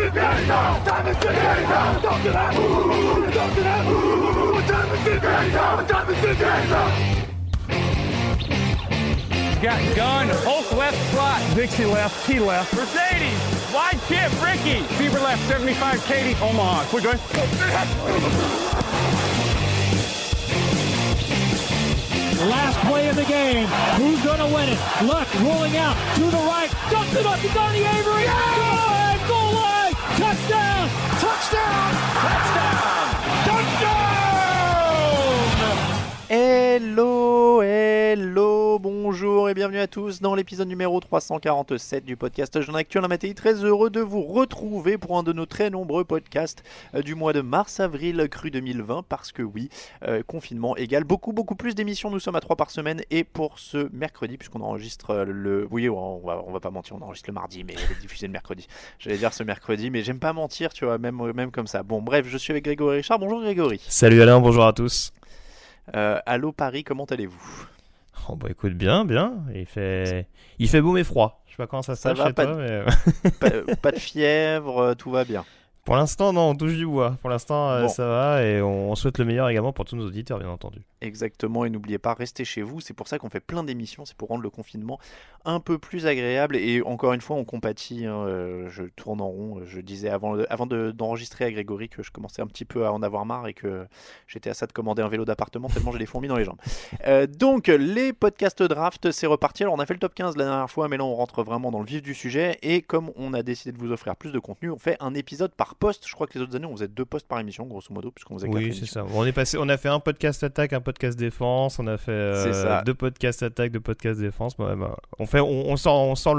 Got gun, Hulk left slot, Dixie left, T left, Mercedes, wide chip, Ricky, Fever left, 75, Katie, Omaha, quick going. Last play of the game. Who's going to win it? Luck rolling out to the right. Dumps it up to Donnie Avery. Good! Goal line! Touchdown! Touchdown! Touchdown! Touchdown! Hello, bonjour et bienvenue à tous dans l'épisode numéro 347 du podcast Jeune Actu en Matéi. Très heureux de vous retrouver pour un de nos très nombreux podcasts du mois de mars-avril cru 2020 parce que oui, confinement égale beaucoup plus d'émissions. Nous sommes à 3 par semaine et pour ce mercredi, puisqu'on enregistre le... Oui, on va pas mentir, on enregistre le mardi mais elle est diffusée le mercredi. J'allais dire ce mercredi mais j'aime pas mentir, tu vois, même comme ça. Bon bref, je suis avec Grégory Richard. Bonjour Grégory. Salut Alain, bonjour à tous. Allô Paris, comment allez-vous? Oh bah écoute, bien. Il fait beau mais froid. Je sais pas comment ça se passe chez toi, mais... pas de fièvre, tout va bien. Pour l'instant, non, on touche du bois. Pour l'instant, Bon. ça va et on souhaite le meilleur également pour tous nos auditeurs, bien entendu. Exactement, et n'oubliez pas, restez chez vous. C'est pour ça qu'on fait plein d'émissions, c'est pour rendre le confinement un peu plus agréable. Et encore une fois, on compatit, hein, je tourne en rond. Je disais avant d'enregistrer à Grégory que je commençais un petit peu à en avoir marre et que j'étais à ça de commander un vélo d'appartement tellement j'ai les fourmis dans les jambes. Donc, les podcasts draft, c'est reparti. Alors, on a fait le top 15 la dernière fois, mais là, on rentre vraiment dans le vif du sujet. Et comme on a décidé de vous offrir plus de contenu, on fait un épisode par poste. Je crois que les autres années, on faisait 2 posts par émission, grosso modo, puisqu'on faisait 4 Oui, émissions. c'est ça. On a fait un podcast attaque, un podcast défense. On a fait 2 podcasts attaque, 2 podcasts défense. On sort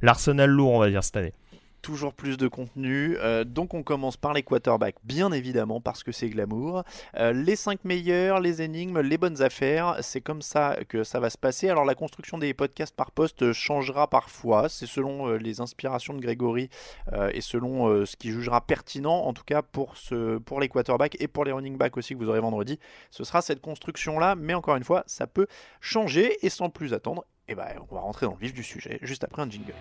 l'arsenal lourd, on va dire, cette année. Toujours plus de contenu, donc on commence par les quarterbacks, bien évidemment, parce que c'est glamour. Les 5 meilleurs, les énigmes, les bonnes affaires, c'est comme ça que ça va se passer. Alors la construction des podcasts par poste changera parfois, c'est selon les inspirations de Grégory et selon ce qu'il jugera pertinent, en tout cas pour les quarterbacks et pour les running backs aussi que vous aurez vendredi. Ce sera cette construction-là, mais encore une fois, ça peut changer, et sans plus attendre, on va rentrer dans le vif du sujet, juste après un jingle.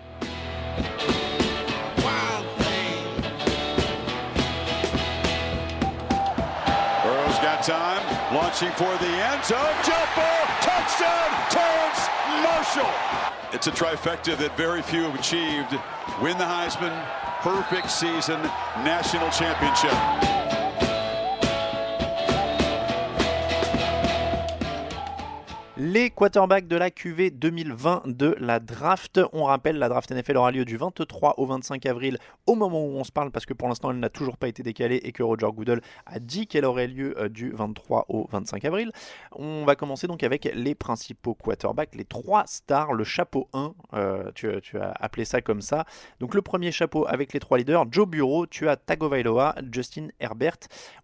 Got time, launching for the end zone, jump ball, touchdown, Terrence Marshall. It's a trifecta that very few have achieved. Win the Heisman, perfect season, national championship. Les quarterbacks de la QV 2020 de la draft. On rappelle, la draft NFL aura lieu du 23 au 25 avril au moment où on se parle, parce que pour l'instant elle n'a toujours pas été décalée et que Roger Goodell a dit qu'elle aurait lieu du 23 au 25 avril. On va commencer donc avec les principaux quarterbacks, les 3 stars, le chapeau 1, tu as appelé ça comme ça. Donc le premier chapeau avec les 3 leaders, Joe Burrow, tu as Tagovailoa, Justin Herbert.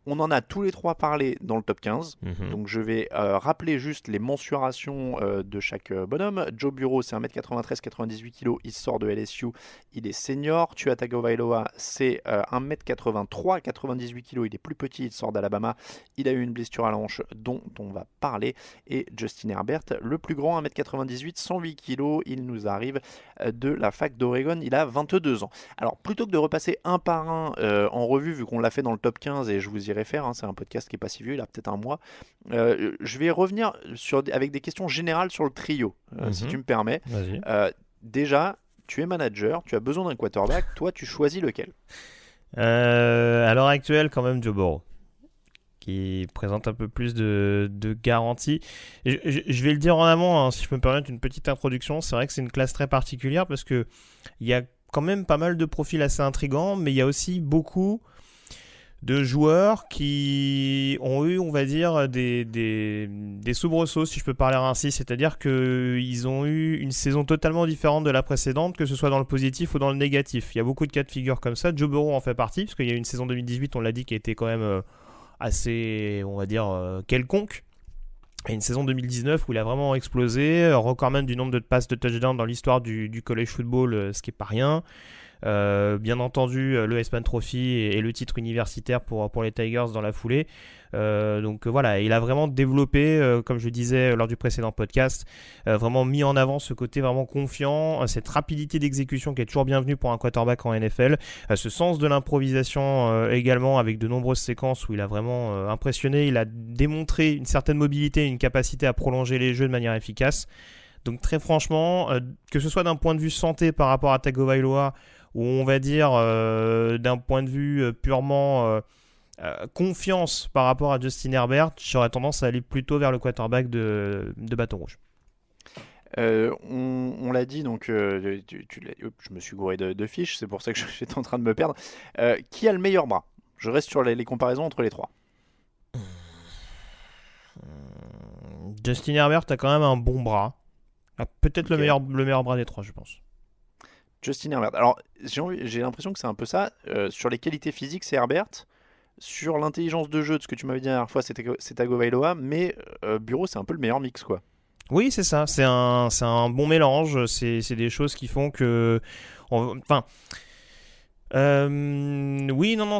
On en a tous les 3 parlé dans le top 15, donc je vais rappeler juste les mensurations de chaque bonhomme. Joe Burrow, c'est 1m93, 98 kg, il sort de LSU, il est senior. Tu as Tagovailoa, c'est 1m83, 98 kg, il est plus petit, il sort d'Alabama, il a eu une blessure à la hanche dont on va parler. Et Justin Herbert, le plus grand, 1m98, 108 kg, il nous arrive de la fac d'Oregon, il a 22 ans. Alors plutôt que de repasser un par un en revue, vu qu'on l'a fait dans le top 15 et je vous y réfère, c'est un podcast qui est pas si vieux, il a peut-être un mois, je vais revenir avec des questions générales sur le trio, si tu me permets. Vas-y. Déjà, tu es manager, tu as besoin d'un quarterback, toi tu choisis lequel? À l'heure actuelle, quand même, Joe Burrow, qui présente un peu plus de garantie. Je vais le dire en amont, si je peux me permettre une petite introduction. C'est vrai que c'est une classe très particulière parce qu'il y a quand même pas mal de profils assez intrigants, mais il y a aussi beaucoup de joueurs qui ont eu, on va dire, des soubresauts, si je peux parler ainsi. C'est-à-dire qu'ils ont eu une saison totalement différente de la précédente, que ce soit dans le positif ou dans le négatif. Il y a beaucoup de cas de figure comme ça. Joe Burrow en fait partie, parce qu'il y a eu une saison 2018, on l'a dit, qui a été quand même assez, on va dire, quelconque. Et une saison 2019 où il a vraiment explosé, record même du nombre de passes de touchdown dans l'histoire du college football, ce qui n'est pas rien. Bien entendu, le Heisman Trophy et le titre universitaire pour les Tigers dans la foulée. Donc voilà, il a vraiment développé, comme je le disais lors du précédent podcast, vraiment mis en avant ce côté vraiment confiant, cette rapidité d'exécution qui est toujours bienvenue pour un quarterback en NFL, ce sens de l'improvisation également, avec de nombreuses séquences où il a vraiment impressionné. Il a démontré une certaine mobilité, une capacité à prolonger les jeux de manière efficace. Donc très franchement, que ce soit d'un point de vue santé par rapport à Tagovailoa, ou on va dire d'un point de vue purement confiance par rapport à Justin Herbert, j'aurais tendance à aller plutôt vers le quarterback de Bâton Rouge. On l'a dit, donc je me suis gouré de fiches, c'est pour ça que j'étais en train de me perdre. Qui a le meilleur bras? Je reste sur les comparaisons entre les trois. Justin Herbert a quand même un bon bras. Peut-être Ok. le meilleur bras des trois, je pense. Justin Herbert. Alors, j'ai l'impression que c'est un peu ça. Sur les qualités physiques, c'est Herbert. Sur l'intelligence de jeu, de ce que tu m'avais dit la dernière fois, c'est Tagovailoa. Mais Bureau, c'est un peu le meilleur mix, quoi. Oui, c'est ça. C'est un bon mélange. C'est des choses qui font que... Enfin... oui, non,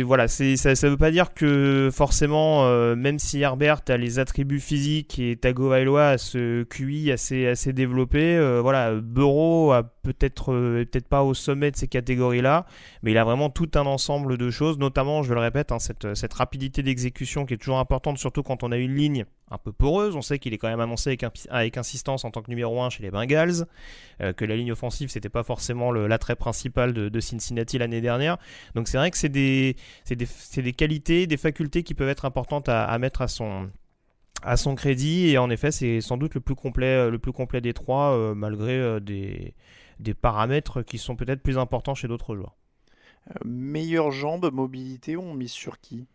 voilà, ça veut pas dire que forcément, même si Herbert a les attributs physiques et Tagovailoa a ce QI assez développé, voilà, Burrow a peut-être pas au sommet de ces catégories-là, mais il a vraiment tout un ensemble de choses, notamment, je le répète, cette rapidité d'exécution qui est toujours importante, surtout quand on a une ligne un peu poreuse. On sait qu'il est quand même annoncé avec insistance en tant que numéro 1 chez les Bengals, que la ligne offensive c'était pas forcément l'attrait principal de Cincinnati l'année dernière. Donc c'est vrai que c'est des qualités, des facultés qui peuvent être importantes à mettre à son crédit, et en effet c'est sans doute le plus complet des trois, malgré des paramètres qui sont peut-être plus importants chez d'autres joueurs. Meilleure jambe, mobilité, on mise sur qui?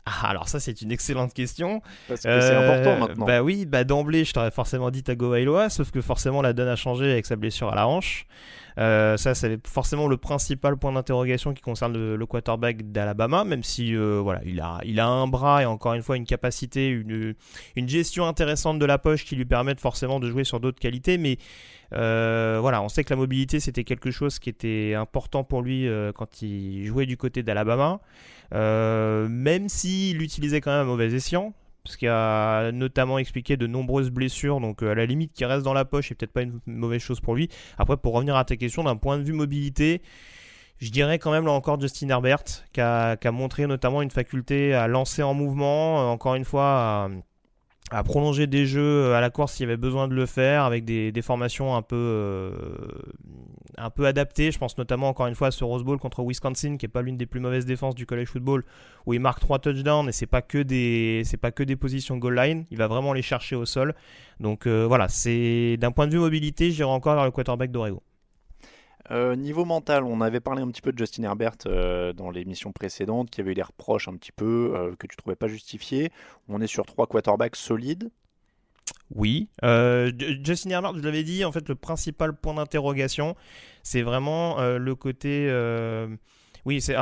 Ah, alors ça c'est une excellente question. Parce que c'est important maintenant. Bah oui, d'emblée je t'aurais forcément dit Tagovailoa, sauf que forcément la donne a changé avec sa blessure à la hanche. Ça c'est forcément le principal point d'interrogation qui concerne le quarterback d'Alabama, même si voilà, il a un bras et encore une fois une capacité, une gestion intéressante de la poche qui lui permettent forcément de jouer sur d'autres qualités, mais voilà, on sait que la mobilité c'était quelque chose qui était important pour lui quand il jouait du côté d'Alabama, même s'il l'utilisait quand même à mauvais escient, parce qu'il a notamment expliqué de nombreuses blessures, donc à la limite qui reste dans la poche, c'est peut-être pas une mauvaise chose pour lui. Après, pour revenir à ta question, d'un point de vue mobilité, je dirais quand même là encore Justin Herbert, qui a montré notamment une faculté à lancer en mouvement, encore une fois à prolonger des jeux à la course s'il y avait besoin de le faire, avec des formations un peu adaptées. Je pense notamment encore une fois à ce Rose Bowl contre Wisconsin, qui n'est pas l'une des plus mauvaises défenses du college football, où il marque 3 touchdowns, et c'est pas que des positions goal line, il va vraiment les chercher au sol. Donc voilà, c'est d'un point de vue mobilité, j'irai encore vers le quarterback d'Oregon. Niveau mental, on avait parlé un petit peu de Justin Herbert dans l'émission précédente, qui avait eu des reproches un petit peu que tu trouvais pas justifiés. On est sur 3 quarterbacks solides. Oui, Justin Herbert, je l'avais dit, en fait le principal point d'interrogation, c'est vraiment le côté... Oui, c'est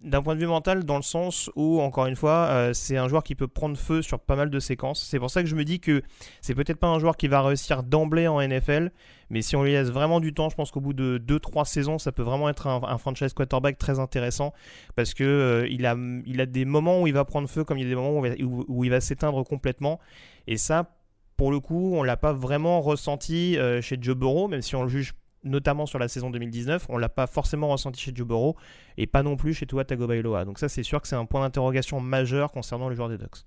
d'un point de vue mental, dans le sens où, encore une fois, c'est un joueur qui peut prendre feu sur pas mal de séquences. C'est pour ça que je me dis que c'est peut-être pas un joueur qui va réussir d'emblée en NFL, mais si on lui laisse vraiment du temps, je pense qu'au bout de 2-3 saisons, ça peut vraiment être un franchise quarterback très intéressant, parce que il a des moments où il va prendre feu, comme il y a des moments où il va s'éteindre complètement. Et ça, pour le coup, on l'a pas vraiment ressenti chez Joe Burrow, même si on le juge notamment sur la saison 2019, on l'a pas forcément ressenti chez Joe Burrow, et pas non plus chez Tua Tagovailoa. Donc ça, c'est sûr que c'est un point d'interrogation majeur concernant le joueur des Ducks.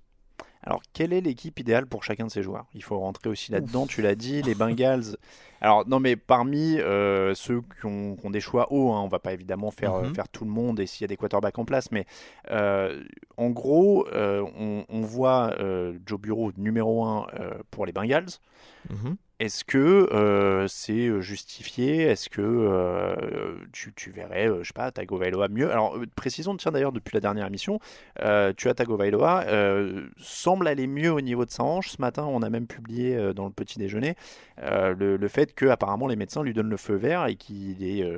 Alors, quelle est l'équipe idéale pour chacun de ces joueurs? Il faut rentrer aussi là-dedans, tu l'as dit, les Bengals. Alors, non, mais parmi ceux qui ont des choix hauts, hein, on va pas évidemment faire tout le monde et s'il y a des quarterbacks en place, mais en gros, on voit Joe Burrow numéro 1 pour les Bengals. Est-ce que c'est justifié? Est-ce que tu verrais, je sais pas, Tagovailoa mieux? Alors, précisons, tiens d'ailleurs, depuis la dernière émission, tu as Tagovailoa, semble aller mieux au niveau de sa hanche. Ce matin, on a même publié dans le petit déjeuner le fait que apparemment les médecins lui donnent le feu vert et qu'il est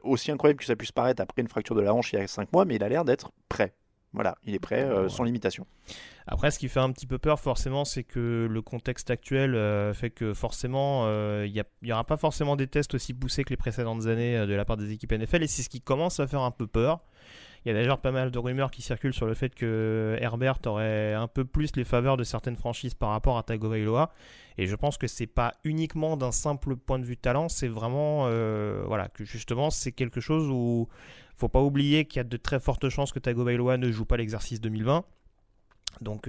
aussi incroyable que ça puisse paraître après une fracture de la hanche il y a 5 mois, mais il a l'air d'être prêt. Voilà, il est prêt sans limitation. Après, ce qui fait un petit peu peur, forcément, c'est que le contexte actuel fait que forcément, il n'y aura pas forcément des tests aussi poussés que les précédentes années de la part des équipes NFL, et c'est ce qui commence à faire un peu peur. Il y a d'ailleurs pas mal de rumeurs qui circulent sur le fait que Herbert aurait un peu plus les faveurs de certaines franchises par rapport à Tagovailoa, et je pense que c'est pas uniquement d'un simple point de vue talent, c'est vraiment voilà, que justement c'est quelque chose où faut pas oublier qu'il y a de très fortes chances que Tagovailoa ne joue pas l'exercice 2020. Donc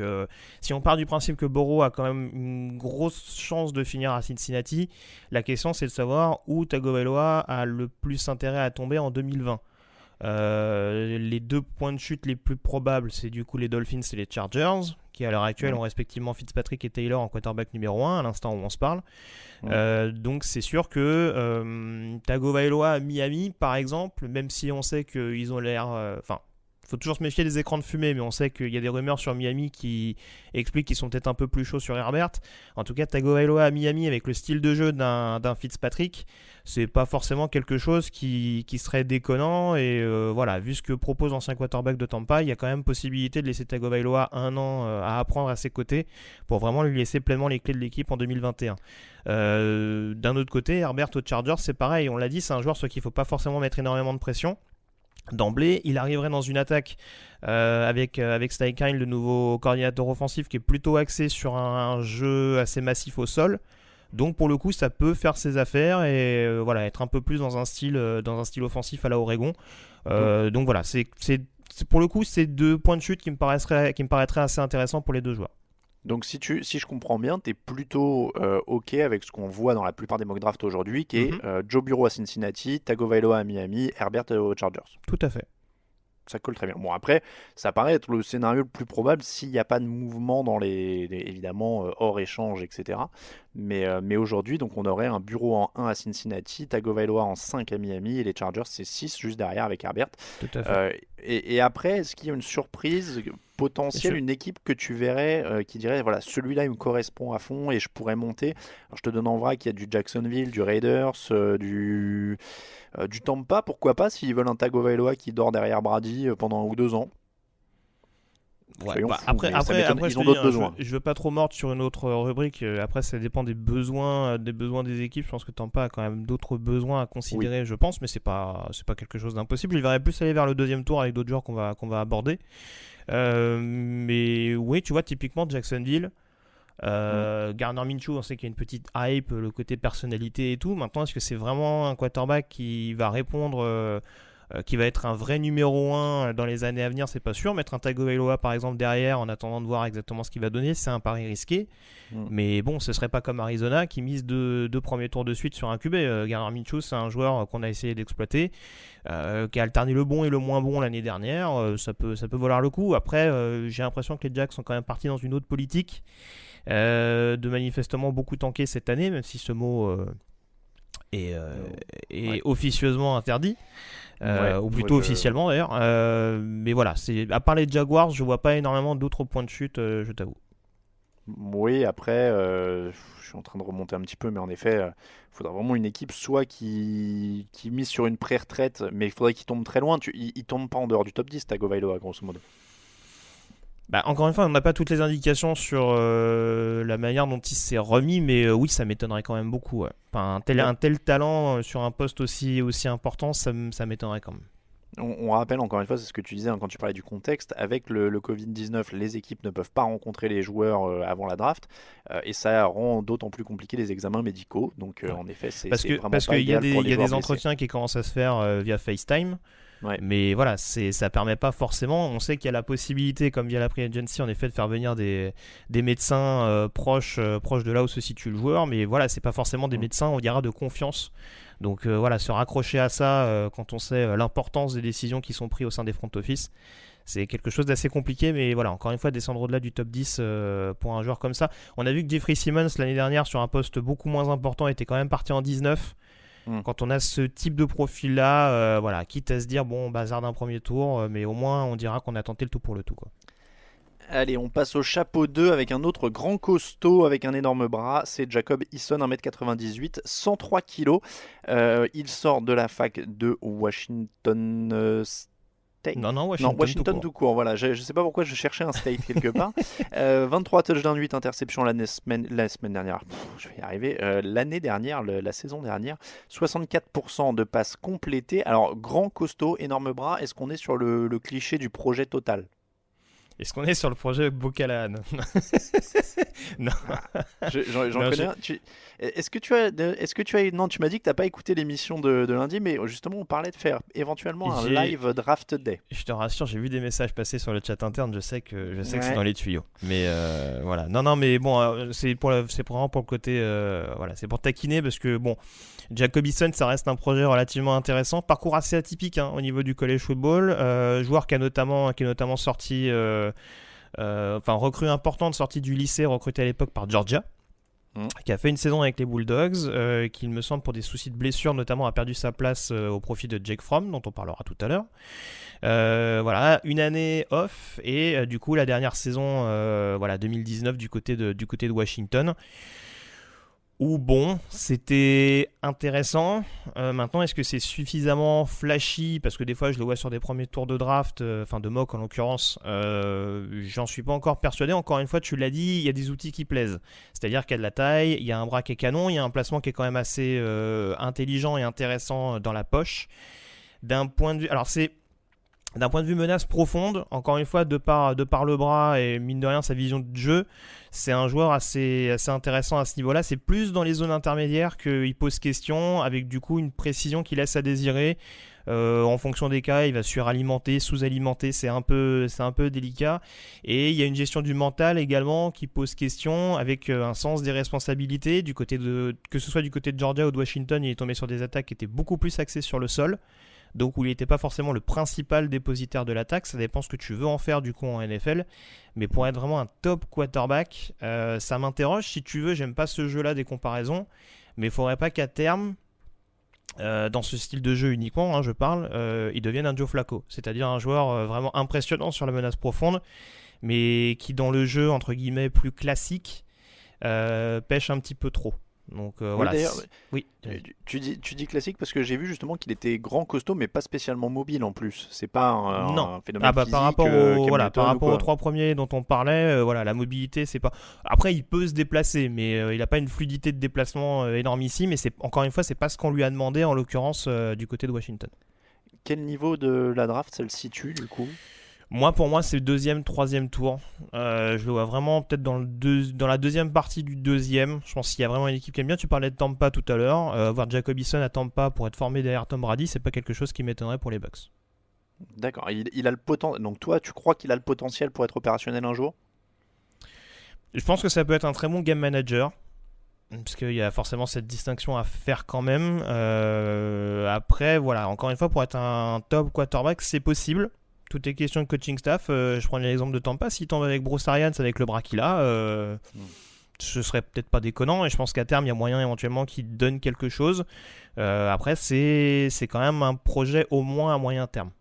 si on part du principe que Burrow a quand même une grosse chance de finir à Cincinnati, la question c'est de savoir où Tagovailoa a le plus intérêt à tomber en 2020. Les deux points de chute les plus probables, c'est du coup les Dolphins et les Chargers, qui à l'heure actuelle ont respectivement Fitzpatrick et Taylor en quarterback numéro 1 à l'instant où on se parle. Donc c'est sûr que Tagovailoa à Miami par exemple, même si on sait qu'ils ont l'air... il faut toujours se méfier des écrans de fumée, mais on sait qu'il y a des rumeurs sur Miami qui expliquent qu'ils sont peut-être un peu plus chauds sur Herbert. En tout cas, Tagovailoa à Miami avec le style de jeu d'un Fitzpatrick, c'est pas forcément quelque chose qui serait déconnant. Et voilà, vu ce que propose l'ancien quarterback de Tampa, il y a quand même possibilité de laisser Tagovailoa 1 an à apprendre à ses côtés pour vraiment lui laisser pleinement les clés de l'équipe en 2021. D'un autre côté, Herbert aux Chargers, c'est pareil. On l'a dit, c'est un joueur sur qui il ne faut pas forcément mettre énormément de pression. D'emblée, il arriverait dans une attaque avec Steichen, le nouveau coordinateur offensif, qui est plutôt axé sur un jeu assez massif au sol. Donc pour le coup, ça peut faire ses affaires et voilà, être un peu plus dans un style offensif à la Oregon. Donc voilà, c'est pour le coup, c'est deux points de chute qui me paraîtraient assez intéressants pour les deux joueurs. Donc si je comprends bien, tu es plutôt OK avec ce qu'on voit dans la plupart des mock drafts aujourd'hui, qui est Joe Burrow à Cincinnati, Tagovailoa à Miami, Herbert aux Chargers. Tout à fait. Ça colle très bien. Bon, après, ça paraît être le scénario le plus probable s'il n'y a pas de mouvement dans évidemment, hors échange, etc. Mais aujourd'hui, donc on aurait un Burrow en 1 à Cincinnati, Tagovailoa en 5 à Miami, et les Chargers, c'est 6 juste derrière avec Herbert. Tout à fait. Et après, est-ce qu'il y a une surprise potentielle, une équipe que tu verrais qui dirait, voilà, celui-là, il me correspond à fond et je pourrais monter. Alors, je te donne en vrac qu'il y a du Jacksonville, du Raiders, du Tampa, pourquoi pas, s'ils veulent un Tagovailoa qui dort derrière Brady pendant 1 ou 2 ans. Ouais, après, ils ont d'autres besoins. Je veux pas trop mordre sur une autre rubrique. Après, ça dépend des besoins des équipes. Je pense que Tampa a quand même d'autres besoins à considérer, je pense, mais c'est pas quelque chose d'impossible. Il verrait plus aller vers le deuxième tour avec d'autres joueurs qu'on va aborder. Mais oui, tu vois, typiquement Jacksonville, Gardner Minshew, on sait qu'il y a une petite hype, le côté personnalité et tout. Maintenant, est-ce que c'est vraiment un quarterback qui va répondre, qui va être un vrai numéro 1 dans les années à venir? C'est pas sûr. Mettre un Tagovailoa par exemple derrière en attendant de voir exactement ce qu'il va donner, c'est un pari risqué. Mais bon, ce serait pas comme Arizona qui mise deux premiers tours de suite sur un QB. Gardner Minshew, c'est un joueur qu'on a essayé d'exploiter, qui a alterné le bon et le moins bon l'année dernière. Ça peut valoir le coup. Après, j'ai l'impression que les Jacks sont quand même partis dans une autre politique, de manifestement beaucoup tanker cette année, même si ce mot est officieusement interdit. Ou plutôt officiellement d'ailleurs. Mais voilà, à part les Jaguars, je vois pas énormément d'autres points de chute, je t'avoue. Oui, après, je suis en train de remonter un petit peu, mais en effet, il faudra vraiment une équipe soit qui mise sur une pré-retraite, mais il faudrait qu'il tombe très loin. Il tombe pas en dehors du top 10, Tagovailoa, grosso modo. Encore une fois, on n'a pas toutes les indications sur la manière dont il s'est remis, mais oui, ça m'étonnerait quand même beaucoup. Ouais. Enfin, un tel talent sur un poste aussi important, ça m'étonnerait quand même. On rappelle encore une fois, c'est ce que tu disais quand tu parlais du contexte, avec le Covid-19, les équipes ne peuvent pas rencontrer les joueurs avant la draft, et ça rend d'autant plus compliqué les examens médicaux. Donc en effet, c'est vraiment parce pas idéal pour les joueurs blessés. Il y a des entretiens qui commencent à se faire via FaceTime. Ouais. Mais voilà, ça permet pas forcément. On sait qu'il y a la possibilité, comme via la Free Agency, en effet, de faire venir des médecins proches de là où se situe le joueur. Mais voilà, c'est pas forcément des médecins, on dira, de confiance. Donc voilà, se raccrocher à ça quand on sait l'importance des décisions qui sont prises au sein des front office, c'est quelque chose d'assez compliqué. Mais voilà, encore une fois, descendre au-delà du top 10 pour un joueur comme ça. On a vu que Jeffrey Simmons, l'année dernière, sur un poste beaucoup moins important, était quand même parti en 19. Quand on a ce type de profil-là, voilà, quitte à se dire, bon, bazar d'un premier tour, mais au moins on dira qu'on a tenté le tout pour le tout, quoi. Allez, on passe au chapeau 2 avec un autre grand costaud avec un énorme bras. C'est Jacob Eason, 1m98, 103 kg. Il sort de la fac de Washington State. Non, Washington tout court. Voilà, je sais pas pourquoi je cherchais un State quelque part. 23 touchdowns, 8 interceptions la semaine dernière. Je vais y arriver. L'année dernière, la saison dernière, 64% de passes complétées. Alors, grand, costaud, énorme bras. Est-ce qu'on est sur le cliché du projet total? Est-ce qu'on est sur le projet Bocalahan? Non. J'en connais un. Est-ce que tu as. Non, tu m'as dit que tu n'as pas écouté l'émission de lundi, mais justement, on parlait de faire éventuellement un live draft day. Je te rassure, j'ai vu des messages passer sur le chat interne, je sais que c'est dans les tuyaux. Mais voilà. Non, mais bon, c'est vraiment pour le côté. Voilà, c'est pour taquiner parce que, bon, Jacob Eason, ça reste un projet relativement intéressant. Parcours assez atypique au niveau du college football. Joueur qui est notamment sorti. Recrue importante sortie du lycée, recruté à l'époque par Georgia, qui a fait une saison avec les Bulldogs, qui, il me semble, pour des soucis de blessure notamment, a perdu sa place au profit de Jake Fromm, dont on parlera tout à l'heure. Voilà, une année off, et du coup la dernière saison 2019 du côté de Washington, où bon, c'était intéressant. Maintenant, est-ce que c'est suffisamment flashy? Parce que des fois, je le vois sur des premiers tours de draft, de mock en l'occurrence. J'en suis pas encore persuadé. Encore une fois, tu l'as dit, il y a des outils qui plaisent. C'est-à-dire qu'il y a de la taille, il y a un bras qui est canon, il y a un placement qui est quand même assez intelligent et intéressant dans la poche. D'un point de vue menace profonde, encore une fois, de par le bras et mine de rien sa vision de jeu, c'est un joueur assez intéressant à ce niveau-là. C'est plus dans les zones intermédiaires qu'il pose question, avec du coup une précision qui laisse à désirer. En fonction des cas, il va suralimenter, sous-alimenter, c'est un peu délicat. Et il y a une gestion du mental également qui pose question, avec un sens des responsabilités. Que ce soit du côté de Georgia ou de Washington, il est tombé sur des attaques qui étaient beaucoup plus axées sur le sol. Donc où il n'était pas forcément le principal dépositaire de l'attaque, ça dépend ce que tu veux en faire du coup en NFL, mais pour être vraiment un top quarterback, ça m'interroge. Si tu veux, j'aime pas ce jeu-là des comparaisons, mais il faudrait pas qu'à terme, dans ce style de jeu uniquement, je parle, il devienne un Joe Flacco, c'est-à-dire un joueur vraiment impressionnant sur la menace profonde, mais qui dans le jeu entre guillemets plus classique pêche un petit peu trop. Donc voilà. D'ailleurs, oui. Tu dis classique parce que j'ai vu justement qu'il était grand, costaud, mais pas spécialement mobile en plus. C'est pas un phénomène physique. Par rapport aux trois premiers dont on parlait, la mobilité, c'est pas. Après, il peut se déplacer, mais il n'a pas une fluidité de déplacement énormissime. Et encore une fois, c'est pas ce qu'on lui a demandé en l'occurrence du côté de Washington. Quel niveau de la draft ça le situe du coup? Pour moi, c'est le deuxième, troisième tour. Je le vois vraiment peut-être dans la deuxième partie du deuxième. Je pense qu'il y a vraiment une équipe qui aime bien. Tu parlais de Tampa tout à l'heure. Voir Jacob Eason à Tampa pour être formé derrière Tom Brady, c'est pas quelque chose qui m'étonnerait pour les Bucs. D'accord. Il a le potentiel. Donc toi, tu crois qu'il a le potentiel pour être opérationnel un jour? Je pense que ça peut être un très bon game manager. Parce qu'il y a forcément cette distinction à faire quand même. Après, encore une fois, pour être un top quarterback, c'est possible. Tout est question de coaching staff. Je prends l'exemple de Tampa. S'il tombe avec Bruce Arians, avec le bras qu'il a, ce serait peut-être pas déconnant. Et je pense qu'à terme, il y a moyen éventuellement qu'il donne quelque chose. Après, c'est quand même un projet au moins à moyen terme.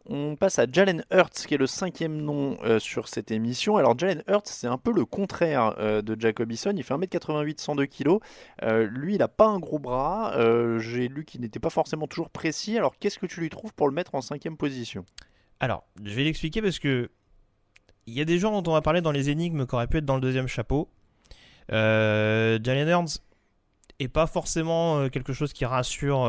On passe à Jalen Hurts, qui est le 5e nom sur cette émission. Alors Jalen Hurts, c'est un peu le contraire de Jacob Eason. Il fait 1m88, 102 kg. Lui, il n'a pas un gros bras. J'ai lu qu'il n'était pas forcément toujours précis. Alors qu'est-ce que tu lui trouves pour le mettre en 5e position? Alors, je vais l'expliquer parce que il y a des gens dont on va parler dans les énigmes qui auraient pu être dans le deuxième chapeau. Jalen Hurts et pas forcément quelque chose qui rassure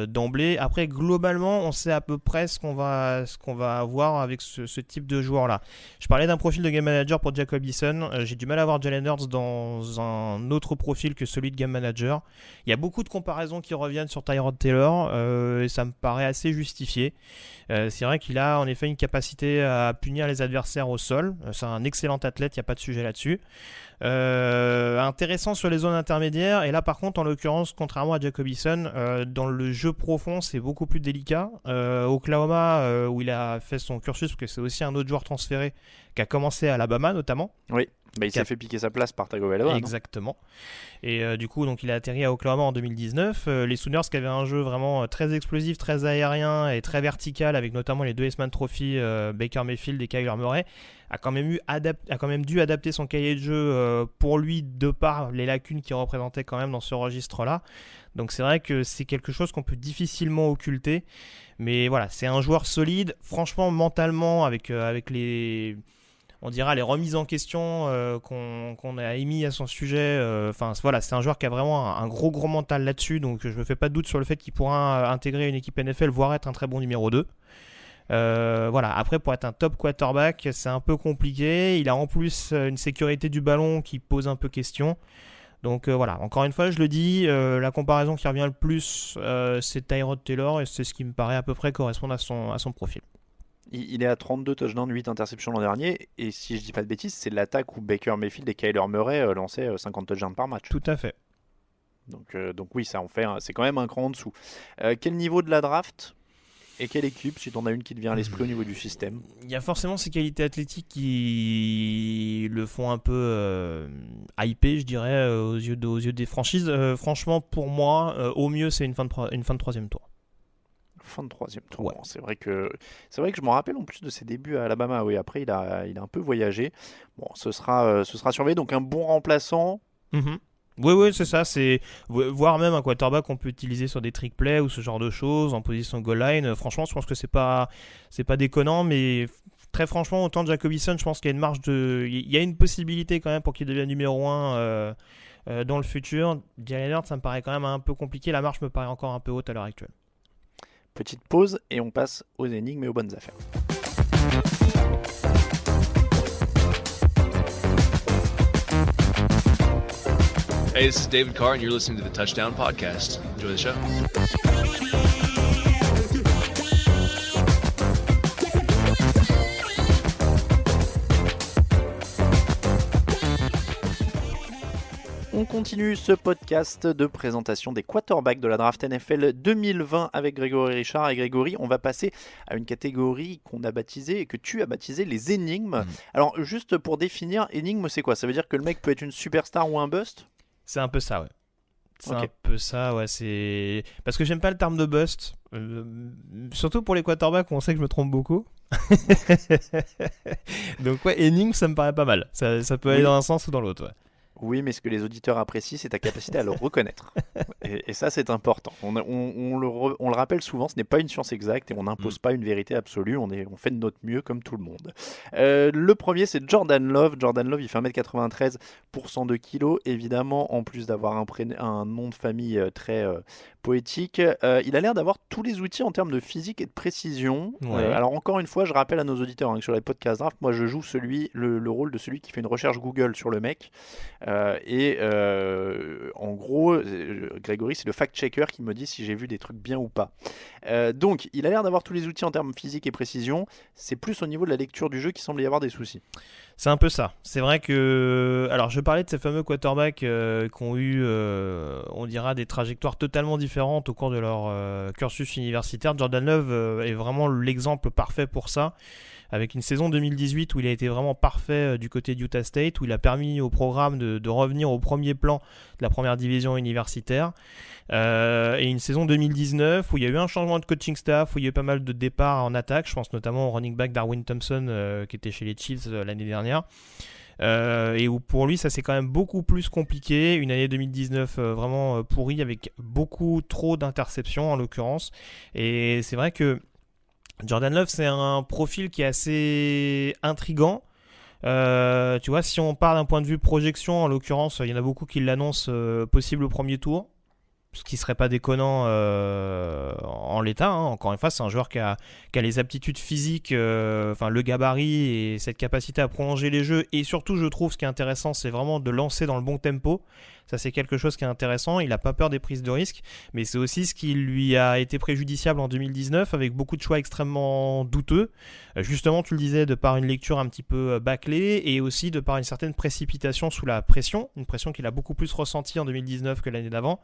d'emblée. Après, globalement, on sait à peu près ce qu'on va avoir avec ce type de joueur-là. Je parlais d'un profil de game manager pour Jacob Eason. J'ai du mal à voir Jalen Hurts dans un autre profil que celui de game manager. Il y a beaucoup de comparaisons qui reviennent sur Tyrod Taylor et ça me paraît assez justifié. C'est vrai qu'il a en effet une capacité à punir les adversaires au sol. C'est un excellent athlète, il n'y a pas de sujet là-dessus. Intéressant sur les zones intermédiaires, et là par contre en l'occurrence contrairement à Jacob Eason, dans le jeu profond c'est beaucoup plus délicat. Oklahoma où il a fait son cursus, parce que c'est aussi un autre joueur transféré qui a commencé à Alabama notamment. Oui. Il s'est fait piquer sa place par Tagovailoa. Exactement. Et du coup, donc, il a atterri à Oklahoma en 2019. Les Sooners qui avaient un jeu vraiment très explosif, très aérien et très vertical, avec notamment les deux Heisman Trophy, Baker Mayfield et Kyler Murray, a quand même dû adapter son cahier de jeu pour lui de par les lacunes qu'il représentait quand même dans ce registre-là. Donc c'est vrai que c'est quelque chose qu'on peut difficilement occulter. Mais voilà, c'est un joueur solide. Franchement, mentalement, avec les... on dira les remises en question qu'on a émis à son sujet. Voilà, c'est un joueur qui a vraiment un gros mental là-dessus. Donc je me fais pas de doute sur le fait qu'il pourra intégrer une équipe NFL, voire être un très bon numéro 2. Voilà. Après, pour être un top quarterback, c'est un peu compliqué. Il a en plus une sécurité du ballon qui pose un peu question. Donc voilà, encore une fois, je le dis, la comparaison qui revient le plus, c'est Tyrod Taylor, et c'est ce qui me paraît à peu près correspondre à son profil. Il est à 32 touchdowns, 8 interceptions l'an dernier, et si je dis pas de bêtises, c'est l'attaque où Baker Mayfield et Kyler Murray lançaient 50 touchdowns par match. Tout à fait. Donc oui, ça en fait, c'est quand même un cran en dessous. Quel niveau de la draft et quelle équipe, si t'en as une qui te vient à l'esprit au niveau du système? Il y a forcément ces qualités athlétiques qui le font un peu hyper, je dirais, aux yeux des franchises. Franchement, pour moi, au mieux, c'est une fin de troisième tour. Fin de troisième tour. Ouais. Bon, c'est vrai que je me rappelle en plus de ses débuts à Alabama. Oui, après il a un peu voyagé. Bon, ce sera surveillé. Donc un bon remplaçant. Mm-hmm. Oui, c'est ça. C'est voire même un quarterback qu'on peut utiliser sur des trick plays ou ce genre de choses en position goal line. Franchement, je pense que c'est pas déconnant, mais très franchement, autant Jacobison, je pense qu'il y a une marge il y a une possibilité quand même pour qu'il devienne numéro 1 dans le futur. Jalen Hurts, ça me paraît quand même un peu compliqué. La marge me paraît encore un peu haute à l'heure actuelle. Petite pause et on passe aux énigmes et aux bonnes affaires. Hey, this is David Carr, and you're listening to the Touchdown Podcast. Enjoy the show. On continue ce podcast de présentation des quarterbacks de la draft NFL 2020 avec Grégory Richard. Et Grégory, on va passer à une catégorie qu'on a baptisée et que tu as baptisée les énigmes. Alors, juste pour définir, énigme, c'est quoi? Ça veut dire que le mec peut être une superstar ou un bust? C'est un peu ça, ouais. C'est Ok. un peu ça, ouais. C'est parce que j'aime pas le terme de bust, surtout pour les quarterbacks où on sait que je me trompe beaucoup. Donc ouais, énigme, ça me paraît pas mal. Ça peut aller Oui. dans un sens ou dans l'autre, ouais. Oui, mais ce que les auditeurs apprécient, c'est ta capacité à le reconnaître. Et ça, c'est important. On le rappelle souvent, ce n'est pas une science exacte et on n'impose pas une vérité absolue. On fait de notre mieux comme tout le monde. Le premier, c'est Jordan Love. Jordan Love, il fait 1m93 pour 102 kg. Évidemment, en plus d'avoir un nom de famille très poétique, il a l'air d'avoir tous les outils en termes de physique et de précision. Ouais. Alors encore une fois, je rappelle à nos auditeurs que sur les podcasts draft, moi je joue le rôle de celui qui fait une recherche Google sur le mec. En gros, Grégory, c'est le fact-checker qui me dit si j'ai vu des trucs bien ou pas. Donc, il a l'air d'avoir tous les outils en termes physique et précision. C'est plus au niveau de la lecture du jeu qu'il semble y avoir des soucis. C'est un peu ça. C'est vrai que... Alors, je parlais de ces fameux quarterbacks qui ont eu, on dira, des trajectoires totalement différentes au cours de leur cursus universitaire. Jordan Love est vraiment l'exemple parfait pour ça, avec une saison 2018 où il a été vraiment parfait du côté d'Utah State, où il a permis au programme de revenir au premier plan de la première division universitaire. Et une saison 2019 où il y a eu un changement de coaching staff, où il y a eu pas mal de départs en attaque. Je pense notamment au running back Darwin Thompson qui était chez les Chiefs l'année dernière. Et où pour lui ça c'est quand même beaucoup plus compliqué, une année 2019 vraiment pourrie avec beaucoup trop d'interceptions en l'occurrence. Et c'est vrai que Jordan Love, c'est un profil qui est assez intriguant. Tu vois, si on parle d'un point de vue projection, en l'occurrence, il y en a beaucoup qui l'annoncent possible au premier tour, ce qui serait pas déconnant en l'état. Encore une fois, c'est un joueur qui a les aptitudes physiques, le gabarit et cette capacité à prolonger les jeux. Et surtout, je trouve, ce qui est intéressant, c'est vraiment de lancer dans le bon tempo. Ça, c'est quelque chose qui est intéressant. Il n'a pas peur des prises de risques, mais c'est aussi ce qui lui a été préjudiciable en 2019 avec beaucoup de choix extrêmement douteux. Justement, tu le disais, de par une lecture un petit peu bâclée et aussi de par une certaine précipitation sous la pression, une pression qu'il a beaucoup plus ressentie en 2019 que l'année d'avant.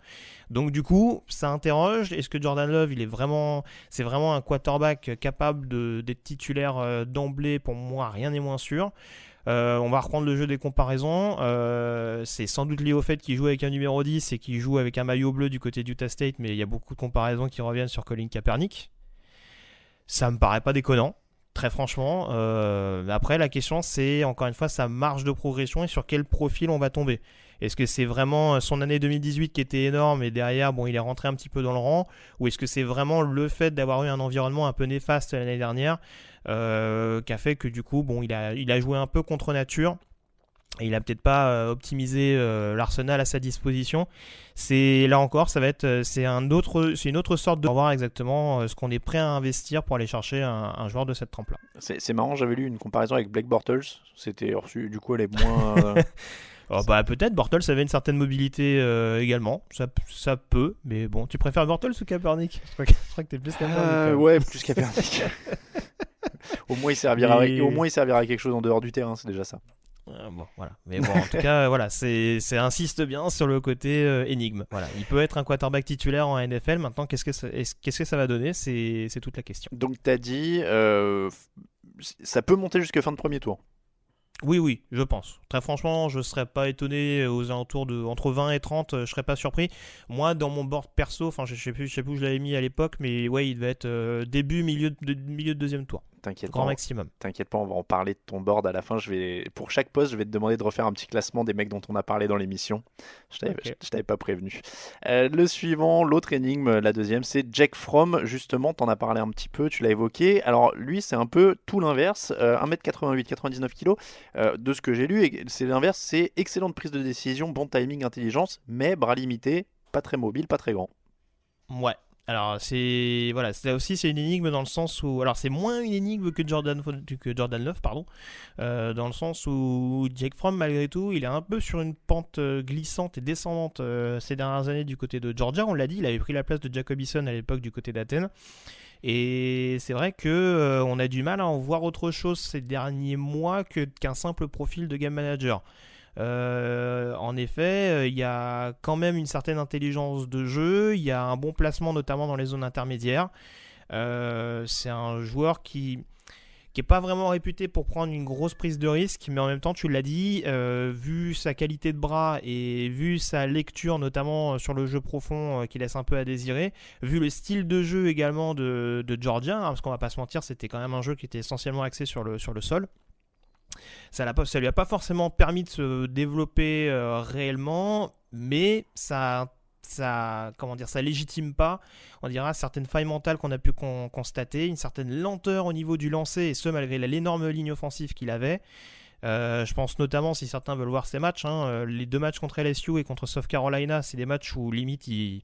Donc du coup, ça interroge. Est-ce que Jordan Love, c'est vraiment un quarterback capable d'être titulaire d'emblée? Pour moi, rien n'est moins sûr. On va reprendre le jeu des comparaisons. C'est sans doute lié au fait qu'il joue avec un numéro 10 et qu'il joue avec un maillot bleu du côté d'Utah State, mais il y a beaucoup de comparaisons qui reviennent sur Colin Kaepernick. Ça me paraît pas déconnant, très franchement. Après, la question, c'est encore une fois sa marge de progression et sur quel profil on va tomber. Est-ce que c'est vraiment son année 2018 qui était énorme et derrière, bon, il est rentré un petit peu dans le rang, ou est-ce que c'est vraiment le fait d'avoir eu un environnement un peu néfaste l'année dernière qui a fait que du coup, bon, il a joué un peu contre nature et il a peut-être pas optimisé l'arsenal à sa disposition. C'est là encore, ça va être, c'est une autre sorte de voir exactement ce qu'on est prêt à investir pour aller chercher un joueur de cette trempe-là. C'est marrant, j'avais lu une comparaison avec Blake Bortles. C'était reçu, du coup, elle est moins. Oh, bah, peut-être Bortles avait une certaine mobilité également, ça peut, mais bon, tu préfères Bortles ou Kaepernick? Je crois que t'es plus Kaepernick. Ouais, plus Kaepernick. Au moins il servira à quelque chose en dehors du terrain, c'est déjà ça. Bon, voilà. Mais bon, en tout cas, voilà, c'est insiste bien sur le côté énigme. Voilà, il peut être un quarterback titulaire en NFL. Maintenant, qu'est-ce que ça va donner? C'est toute la question. Donc t'as dit, ça peut monter jusqu'à fin de premier tour. Oui, je pense. Très franchement, je ne serais pas étonné aux alentours de entre 20 et 30, je ne serais pas surpris. Moi, dans mon board perso, enfin, je sais plus où je l'avais mis à l'époque, mais ouais, il devait être début, milieu de deuxième tour. T'inquiète Grand pas, maximum. T'inquiète pas, on va en parler de ton board à la fin. Pour chaque poste, je vais te demander de refaire un petit classement des mecs dont on a parlé dans l'émission. Je t'avais pas prévenu. Le suivant, l'autre énigme, la deuxième, c'est Jake Fromm. Justement, t'en as parlé un petit peu, tu l'as évoqué. Alors lui, c'est un peu tout l'inverse. 1m88, 99 kg. De ce que j'ai lu, c'est l'inverse. C'est excellente prise de décision, bon timing, intelligence, mais bras limité, pas très mobile, pas très grand. Ouais. Alors, c'est une énigme dans le sens où... Alors, c'est moins une énigme que Jordan Love, pardon. Dans le sens où Jake Fromm, malgré tout, il est un peu sur une pente glissante et descendante ces dernières années du côté de Georgia. On l'a dit, il avait pris la place de Jacob Eason à l'époque du côté d'Athènes. Et c'est vrai qu'on a du mal à en voir autre chose ces derniers mois qu'un simple profil de game manager. En effet, il y a quand même une certaine intelligence de jeu, il y a un bon placement notamment dans les zones intermédiaires. C'est un joueur qui est pas vraiment réputé pour prendre une grosse prise de risque, mais en même temps, tu l'as dit, vu sa qualité de bras et vu sa lecture notamment sur le jeu profond qui laisse un peu à désirer, vu le style de jeu également de Georgia, hein, parce qu'on va pas se mentir, c'était quand même un jeu qui était essentiellement axé sur le sol. Ça lui a pas forcément permis de se développer réellement, mais ça légitime pas, on dira, certaines failles mentales qu'on a pu constater, une certaine lenteur au niveau du lancer, et ce malgré l'énorme ligne offensive qu'il avait. Je pense notamment, si certains veulent voir ces matchs, les deux matchs contre LSU et contre South Carolina, c'est des matchs où limite il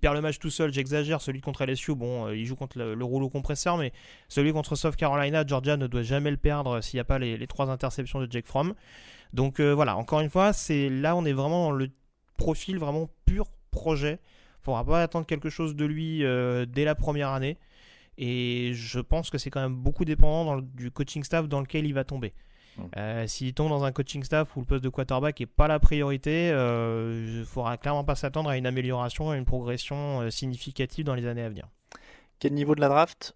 perd le match tout seul, j'exagère. Celui contre LSU, bon, il joue contre le rouleau compresseur, mais celui contre South Carolina, Georgia ne doit jamais le perdre s'il n'y a pas les 3 interceptions de Jake Fromm. Donc voilà, encore une fois, là on est vraiment dans le profil vraiment pur projet. Il ne faudra pas attendre quelque chose de lui dès la première année, et je pense que c'est quand même beaucoup dépendant du coaching staff dans lequel il va tomber. S'il tombe dans un coaching staff où le poste de quarterback n'est pas la priorité, il ne faudra clairement pas s'attendre à une amélioration et une progression significative dans les années à venir. Quel niveau de la draft?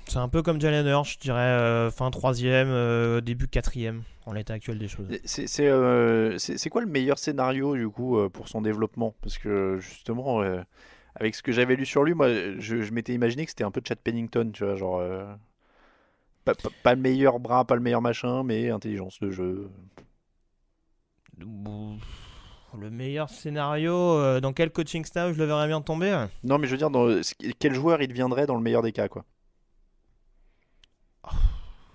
C'est un peu comme Jalen Hurts, je dirais fin 3e, début 4e en l'état actuel des choses. C'est quoi le meilleur scénario du coup pour son développement? Parce que justement, avec ce que j'avais lu sur lui, moi je m'étais imaginé que c'était un peu Chad Pennington, tu vois, genre... Pas le meilleur bras, pas le meilleur machin, mais intelligence de jeu. Le meilleur scénario, dans quel coaching staff je le verrais bien tomber? Non, mais je veux dire, quel joueur il deviendrait dans le meilleur des cas, quoi.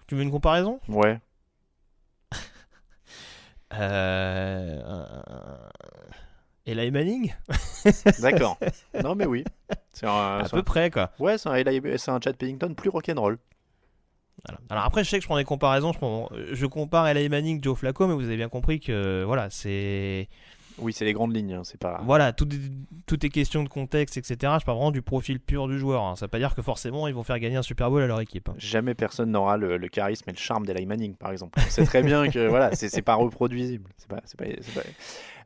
Tu veux une comparaison? Ouais. Eli Manning? D'accord. Non, mais oui. À peu près, quoi. Ouais, c'est un Chad Pennington plus rock'n'roll. Voilà. Alors après, je sais que je prends des comparaisons. Je compare Eli Manning, Joe Flacco, mais vous avez bien compris que voilà, c'est. Oui, c'est les grandes lignes, hein, c'est pas. Voilà, tout est question de contexte, etc. Je parle vraiment du profil pur du joueur. Hein. Ça veut pas dire que forcément ils vont faire gagner un Super Bowl à leur équipe. Hein. Jamais personne n'aura le charisme et le charme d'Eli Manning, par exemple. On sait très bien que voilà, c'est pas reproduisible.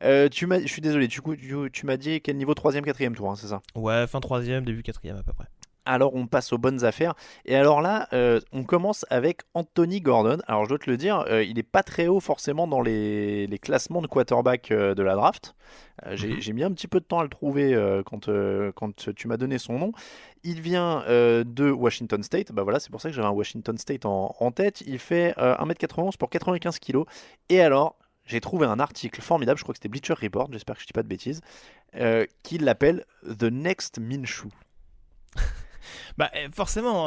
Je suis désolé. Tu m'as dit quel niveau 3e, 4e tour, hein, c'est ça? Ouais, fin 3e, début 4e à peu près. Alors on passe aux bonnes affaires. Et alors là, on commence avec Anthony Gordon. Alors je dois te le dire, il n'est pas très haut forcément dans les classements de quarterback de la draft. J'ai mis un petit peu de temps à le trouver quand tu m'as donné son nom. Il vient de Washington State. Bah voilà, c'est pour ça que j'avais un Washington State en tête. Il fait 1m91 pour 95 kg. Et alors, j'ai trouvé un article formidable, je crois que c'était Bleacher Report, j'espère que je dis pas de bêtises, qui l'appelle The Next Minshew. Bah forcément,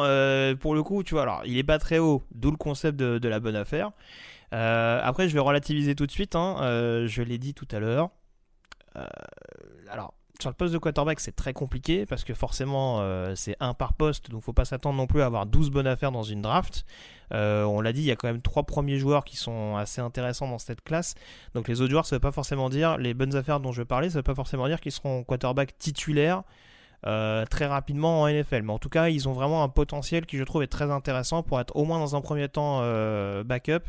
pour le coup, tu vois, alors il est pas très haut, d'où le concept de la bonne affaire. Après, je vais relativiser tout de suite, hein, je l'ai dit tout à l'heure. Alors, sur le poste de quarterback, c'est très compliqué parce que forcément, c'est un par poste, donc faut pas s'attendre non plus à avoir 12 bonnes affaires dans une draft. On l'a dit, il y a quand même 3 premiers joueurs qui sont assez intéressants dans cette classe. Donc les autres joueurs, ça veut pas forcément dire, les bonnes affaires dont je vais parler, ça veut pas forcément dire qu'ils seront quarterback titulaires très rapidement en NFL, mais en tout cas ils ont vraiment un potentiel qui je trouve est très intéressant pour être au moins dans un premier temps backup,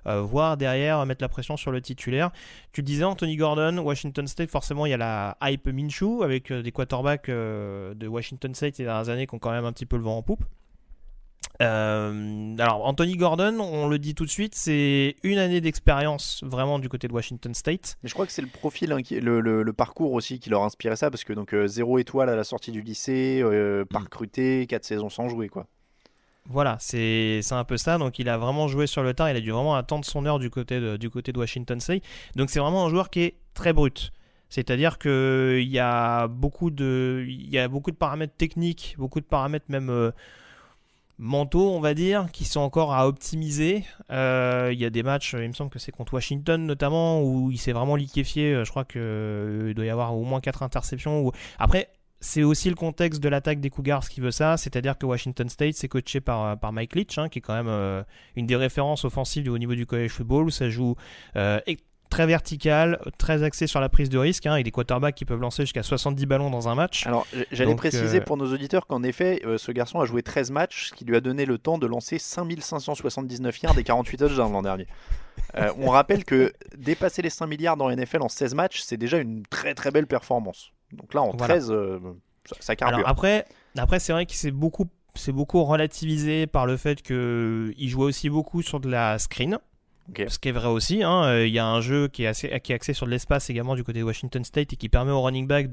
voire derrière mettre la pression sur le titulaire. Tu le disais, Anthony Gordon, Washington State, forcément il y a la hype Minshew avec des quarterbacks de Washington State ces dernières années qui ont quand même un petit peu le vent en poupe. Alors Anthony Gordon, on le dit tout de suite, c'est une année d'expérience vraiment du côté de Washington State. Mais je crois que c'est le profil, hein, le parcours aussi qui leur a inspiré ça, parce que donc 0 étoile à la sortie du lycée, pas recruté, 4 saisons sans jouer, quoi. Voilà, c'est un peu ça. Donc il a vraiment joué sur le tard, il a dû vraiment attendre son heure du côté de Washington State. Donc c'est vraiment un joueur qui est très brut. C'est-à-dire qu'il y a beaucoup de paramètres techniques, beaucoup de paramètres même mentaux, on va dire, qui sont encore à optimiser. Il y a des matchs, il me semble que c'est contre Washington notamment, où il s'est vraiment liquéfié. Je crois qu'il doit y avoir au moins 4 interceptions. Après, c'est aussi le contexte de l'attaque des Cougars qui veut ça, c'est-à-dire que Washington State c'est coaché par Mike Leach, hein, qui est quand même une des références offensives au niveau du college football, où ça joue très vertical, très axé sur la prise de risque, hein, avec des quarterbacks qui peuvent lancer jusqu'à 70 ballons dans un match. Alors j'allais préciser pour nos auditeurs qu'en effet ce garçon a joué 13 matchs, ce qui lui a donné le temps de lancer 5579 yards et 48 touchdowns l'an dernier. On rappelle que dépasser les 5 milliards dans NFL en 16 matchs, c'est déjà une très très belle performance. Donc là en 13, ça carbure. Alors après c'est vrai que c'est beaucoup relativisé par le fait qu'il jouait aussi beaucoup sur de la screen. Okay. Ce qui est vrai aussi, hein. Y a un jeu qui est axé sur de l'espace également du côté de Washington State et qui permet au running back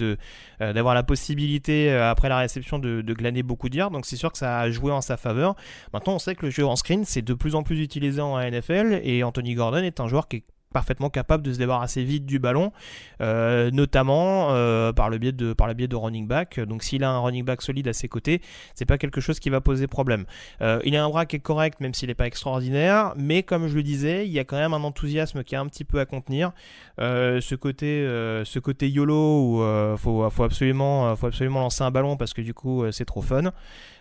d'avoir la possibilité après la réception de glaner beaucoup de yards, donc c'est sûr que ça a joué en sa faveur. Maintenant on sait que le jeu en screen c'est de plus en plus utilisé en NFL et Anthony Gordon est un joueur qui est parfaitement capable de se débarrasser vite du ballon, notamment par le biais de running back. Donc s'il a un running back solide à ses côtés, c'est pas quelque chose qui va poser problème. Il a un bras qui est correct, même s'il n'est pas extraordinaire, mais comme je le disais, il y a quand même un enthousiasme qui est un petit peu à contenir. Ce côté YOLO où faut absolument lancer un ballon parce que du coup c'est trop fun.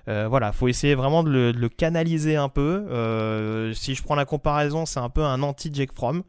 Voilà, faut essayer vraiment de le canaliser un peu. Si je prends la comparaison, c'est un peu un anti-Jake Fromm.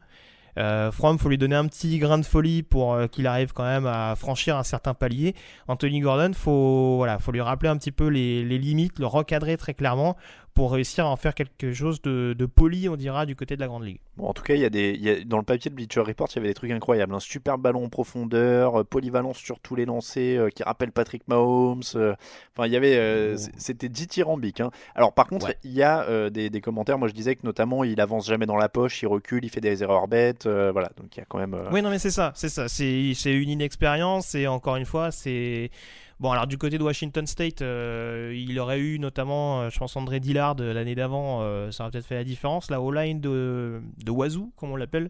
Fromm, faut lui donner un petit grain de folie pour qu'il arrive quand même à franchir un certain palier. Anthony Gordon, faut lui rappeler un petit peu les limites, le recadrer très clairement pour réussir à en faire quelque chose de poli, on dira, du côté de la Grande Ligue. Bon, en tout cas, dans le papier de Bleacher Report, il y avait des trucs incroyables. Un super ballon en profondeur, polyvalence sur tous les lancers, qui rappelle Patrick Mahomes. Enfin, il y avait, c'était dithyrambique. Hein. Alors, par contre, il y a des commentaires. Moi, je disais que notamment, il avance jamais dans la poche, il recule, il fait des erreurs bêtes. Voilà, donc il y a quand même. Oui, non, mais c'est ça. C'est une inexpérience et encore une fois, c'est. Bon, alors du côté de Washington State, il aurait eu notamment, je pense, André Dillard l'année d'avant, ça aurait peut-être fait la différence. La O-line de Wazoo, comme on l'appelle,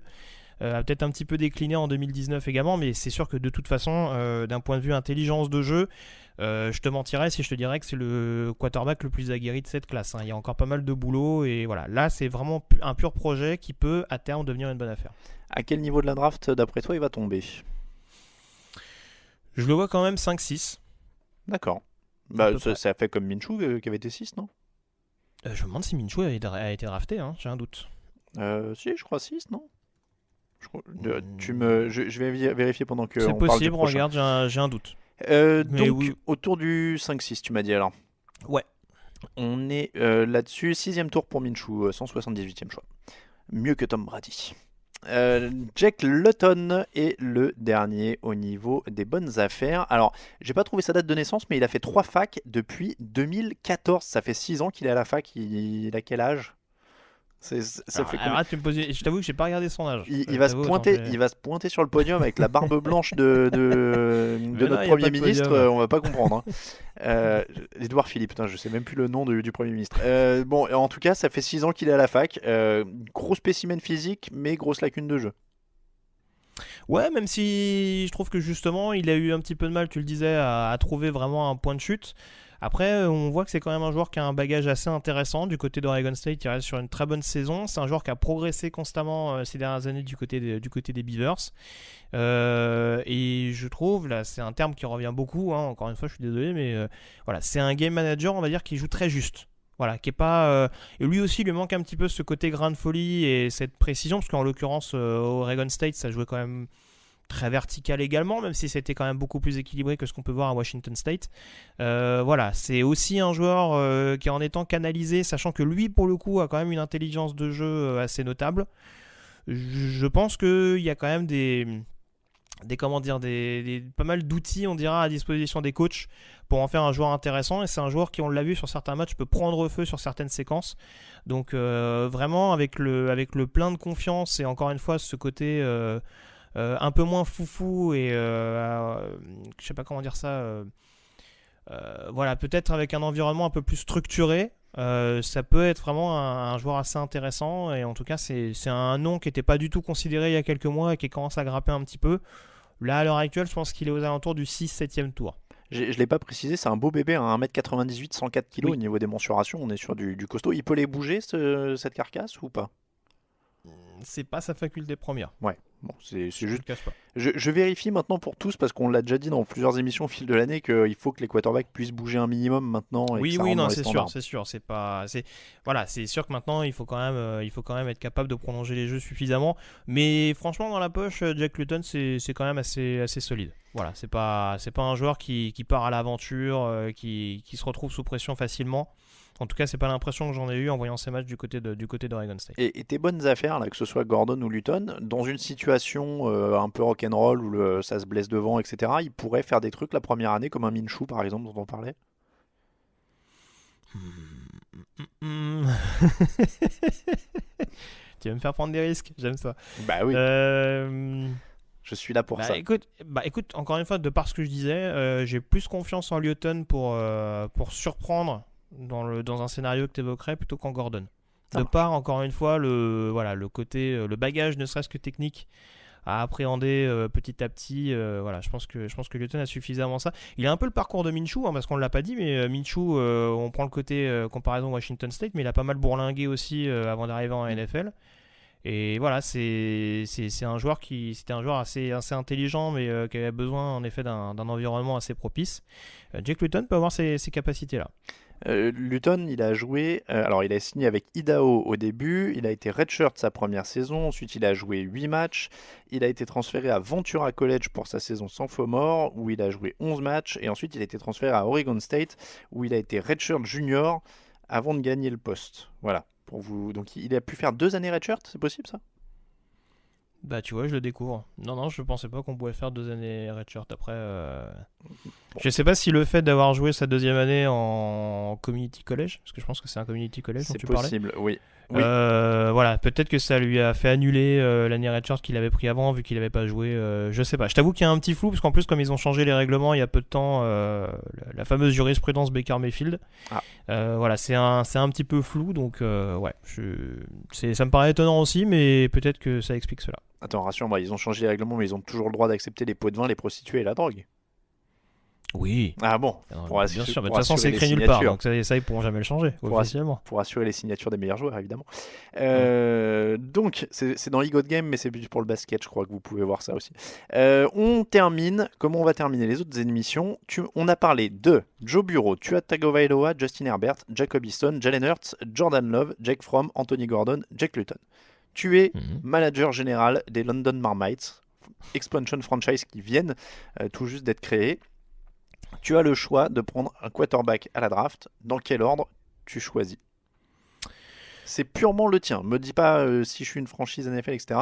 a peut-être un petit peu décliné en 2019 également, mais c'est sûr que de toute façon, d'un point de vue intelligence de jeu, je te mentirais si je te dirais que c'est le quarterback le plus aguerri de cette classe. Hein. Il y a encore pas mal de boulot et voilà, là c'est vraiment un pur projet qui peut à terme devenir une bonne affaire. À quel niveau de la draft, d'après toi, il va tomber ? Je le vois quand même 5-6. D'accord. Bah, ça fait comme Minshew qui avait été 6, non ? Je me demande si Minshew a été drafté, hein, j'ai un doute. Si, je crois 6, non ? Je vais vérifier pendant que. C'est possible, regarde, j'ai un doute. Donc, oui. Autour du 5-6, tu m'as dit alors ? Ouais. On est là-dessus, 6e tour pour Minshew, 178e choix. Mieux que Tom Brady. Jake Luton est le dernier au niveau des bonnes affaires. Alors, j'ai pas trouvé sa date de naissance, mais il a fait 3 facs depuis 2014. Ça fait 6 ans qu'il est à la fac. Il a quel âge? Ça fait Alors là, tu me poses... Je t'avoue que j'ai pas regardé son âge. il va se pointer sur le podium avec la barbe blanche de Mais non, notre y a Premier pas de ministre. podium. On va pas comprendre. Édouard Philippe, putain, je sais même plus le nom du Premier ministre. Bon, en tout cas, ça fait 6 ans qu'il est à la fac. Gros spécimen physique, mais grosse lacune de jeu. Ouais, même si je trouve que justement, il a eu un petit peu de mal, tu le disais, à trouver vraiment un point de chute. Après, on voit que c'est quand même un joueur qui a un bagage assez intéressant. Du côté d'Oregon State, il reste sur une très bonne saison. C'est un joueur qui a progressé constamment ces dernières années du côté des Beavers. Et je trouve, là, c'est un terme qui revient beaucoup. Encore une fois, je suis désolé, mais voilà, c'est un game manager, on va dire, qui joue très juste. Voilà, qui est pas. Et lui aussi, il lui manque un petit peu ce côté grain de folie et cette précision, parce qu'en l'occurrence, Oregon State, ça jouait quand même très vertical également, même si c'était quand même beaucoup plus équilibré que ce qu'on peut voir à Washington State. Voilà, c'est aussi un joueur qui, en étant canalisé, sachant que lui, pour le coup, a quand même une intelligence de jeu assez notable. Je pense qu'il y a quand même pas mal d'outils, on dira, à disposition des coachs pour en faire un joueur intéressant. Et c'est un joueur qui, on l'a vu sur certains matchs, peut prendre feu sur certaines séquences. Donc vraiment, avec le plein de confiance et encore une fois, ce côté... un peu moins foufou et je sais pas comment dire ça, voilà, peut-être avec un environnement un peu plus structuré, ça peut être vraiment un joueur assez intéressant. Et en tout cas, c'est un nom qui n'était pas du tout considéré il y a quelques mois et qui commence à grimper un petit peu. Là, à l'heure actuelle, je pense qu'il est aux alentours du 6-7e tour. Je ne l'ai pas précisé, c'est un beau bébé, hein, 1m98, 104 kg Oui. au niveau des mensurations. On est sur du costaud. Il peut les bouger, cette carcasse, ou pas? C'est pas sa faculté première. Ouais, bon, c'est Je juste. le cache pas. Je vérifie maintenant pour tous, parce qu'on l'a déjà dit dans plusieurs émissions au fil de l'année, qu'il faut que les quarterbacks puissent bouger un minimum maintenant. Et que Oui, ça oui, rentre non, dans les c'est standards. sûr. Voilà, c'est sûr que maintenant, il faut quand même être capable de prolonger les jeux suffisamment. Mais franchement, dans la poche, Jack Luton, c'est quand même assez solide. Voilà, c'est pas un joueur qui part à l'aventure, qui se retrouve sous pression facilement. En tout cas, c'est pas l'impression que j'en ai eu en voyant ces matchs du côté d'Oregon State. Et tes bonnes affaires, là, que ce soit Gordon ou Luton, dans une situation un peu rock'n'roll où ça se blesse devant, etc., ils pourraient faire des trucs la première année, comme un Minshew par exemple, dont on parlait. Tu vas me faire prendre des risques, j'aime ça. Bah oui, je suis là pour ça. Écoute, encore une fois, de par ce que je disais, j'ai plus confiance en Luton pour surprendre dans un scénario que tu évoquerais plutôt qu'en Gordon. De par, encore une fois, le côté, le bagage ne serait-ce que technique à appréhender petit à petit. Voilà, je pense que Luton a suffisamment ça. Il a un peu le parcours de Minshew, parce qu'on ne l'a pas dit, mais Minshew, on prend le côté comparaison Washington State, mais il a pas mal bourlingué aussi avant d'arriver en NFL. Et voilà, c'était un joueur assez intelligent, mais qui avait besoin en effet d'un environnement assez propice. Jake Luton peut avoir ces capacités-là. Luton, il a joué, alors il a signé avec Idaho au début, il a été redshirt sa première saison, ensuite il a joué 8 matchs, il a été transféré à Ventura College pour sa saison sans faux mort, où il a joué 11 matchs, et ensuite il a été transféré à Oregon State, où il a été redshirt junior avant de gagner le poste. Voilà, pour vous. Donc il a pu faire 2 années redshirt, c'est possible ça? Bah tu vois, je le découvre. Non, je pensais pas qu'on pouvait faire 2 années redshirt après. Je sais pas si le fait d'avoir joué sa 2e année en community college, parce que je pense que c'est un community college dont C'est tu parlais. possible, oui. Voilà, peut-être que ça lui a fait annuler l'année redshirt qu'il avait pris avant, vu qu'il avait pas joué. Je sais pas. Je t'avoue qu'il y a un petit flou, parce qu'en plus, comme ils ont changé les règlements il y a peu de temps, la fameuse jurisprudence Baker Mayfield, voilà, c'est un petit peu flou, donc ouais, ça me paraît étonnant aussi, mais peut-être que ça explique cela. Attends, rassure-moi, ils ont changé les règlements, mais ils ont toujours le droit d'accepter les pots de vin, les prostituées et la drogue. Oui. Ah bon, Bien sûr, mais de toute façon, c'est écrit nulle part, donc ça, ils pourront jamais le changer, officiellement. Pour assurer les signatures des meilleurs joueurs, évidemment. Donc, c'est dans Ego Game, mais c'est plus pour le basket, je crois que vous pouvez voir ça aussi. On termine. Comment on va terminer les autres émissions? On a parlé de Joe Burrow, Tua Tagovailoa, Justin Herbert, Jacob Eason, Jalen Hurts, Jordan Love, Jake Fromm, Anthony Gordon, Jake Luton. Tu es manager général des London Marmites, expansion franchise qui viennent tout juste d'être créés. Tu as le choix de prendre un quarterback à la draft. Dans quel ordre tu choisis? C'est purement le tien. Me dis pas si je suis une franchise NFL, etc.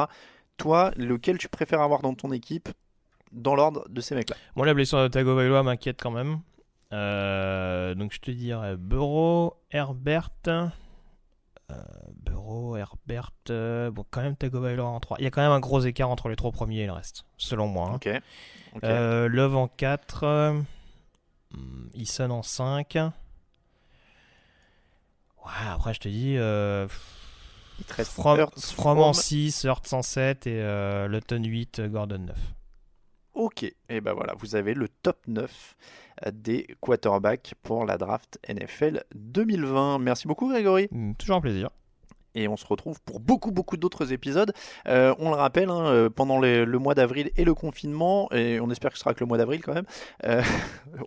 Toi, lequel tu préfères avoir dans ton équipe dans l'ordre de ces mecs-là? Moi, la blessure de Tagovailoa m'inquiète quand même. Donc, je te dirais Burrow, Herbert. Bon, quand même Tagovailoa en 3. Il y a quand même un gros écart entre les 3 premiers et le reste, selon moi. Ok. Love en 4. Eason en 5. Ouais, après, je te dis. Il te reste From en 6, Hurts en 7 et Lutton 8, Gordon 9. Ok, et ben voilà, vous avez le top 9 des quarterbacks pour la draft NFL 2020. Merci beaucoup Grégory. Toujours un plaisir. Et on se retrouve pour beaucoup d'autres épisodes. On le rappelle, pendant le mois d'avril et le confinement, et on espère que ce sera que le mois d'avril quand même,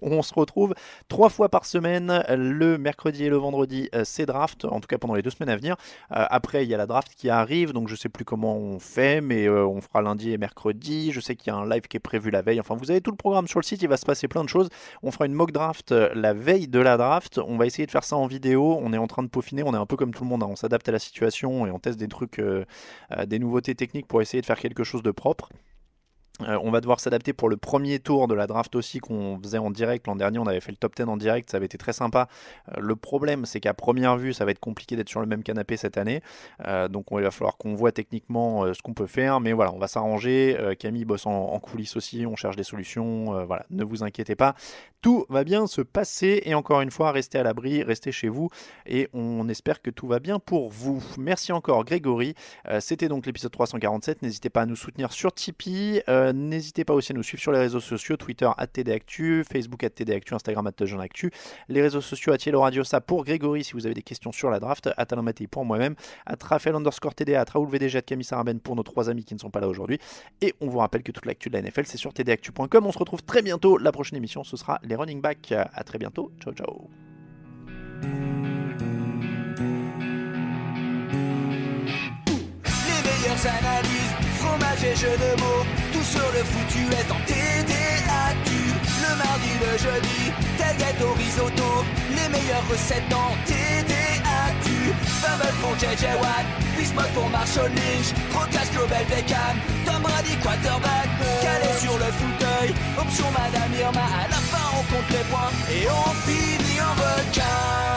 on se retrouve 3 fois par semaine, le mercredi et le vendredi, c'est draft, en tout cas pendant les 2 semaines à venir. Après, il y a la draft qui arrive, donc je sais plus comment on fait, mais on fera lundi et mercredi. Je sais qu'il y a un live qui est prévu la veille. Enfin, vous avez tout le programme sur le site, il va se passer plein de choses. On fera une mock draft la veille de la draft. On va essayer de faire ça en vidéo. On est en train de peaufiner, on est un peu comme tout le monde, on s'adapte à la situation et on teste des trucs, des nouveautés techniques pour essayer de faire quelque chose de propre. On va devoir s'adapter pour le premier tour de la draft aussi qu'on faisait en direct. L'an dernier, on avait fait le top 10 en direct, ça avait été très sympa. Le problème, c'est qu'à première vue, ça va être compliqué d'être sur le même canapé cette année. Donc il va falloir qu'on voit techniquement ce qu'on peut faire. Mais voilà, on va s'arranger. Camille bosse en coulisses aussi, on cherche des solutions. Voilà, ne vous inquiétez pas. Tout va bien se passer. Et encore une fois, restez à l'abri, restez chez vous. Et on espère que tout va bien pour vous. Merci encore Grégory. C'était donc l'épisode 347. N'hésitez pas à nous soutenir sur Tipeee. N'hésitez pas aussi à nous suivre sur les réseaux sociaux, Twitter @TDActu, Facebook @TDActu, Instagram @TheJeunActu, les réseaux sociaux @Yellow Radio, ça pour Grégory si vous avez des questions sur la draft, @AlainMattei pour moi-même, @Raphaël_TDA, @RaoulVDG, @Camille Sarabène pour nos 3 amis qui ne sont pas là aujourd'hui. Et on vous rappelle que toute l'actu de la NFL c'est sur tdactu.com. On se retrouve très bientôt. La prochaine émission ce sera les running backs. À très bientôt. Ciao ciao. Les meilleures analyses, fromage et jeux de mots, tout sur le foutu est en TDActu. Le mardi, le jeudi, tailgate au risotto, les meilleures recettes dans TDActu. Fumble pour JJ Watt, Bismuth pour Marshall Lynch, Rocas Global Beckham, Tom Brady quarterback, calé sur le fauteuil, option Madame Irma, à la fin on compte les points et on finit en requin.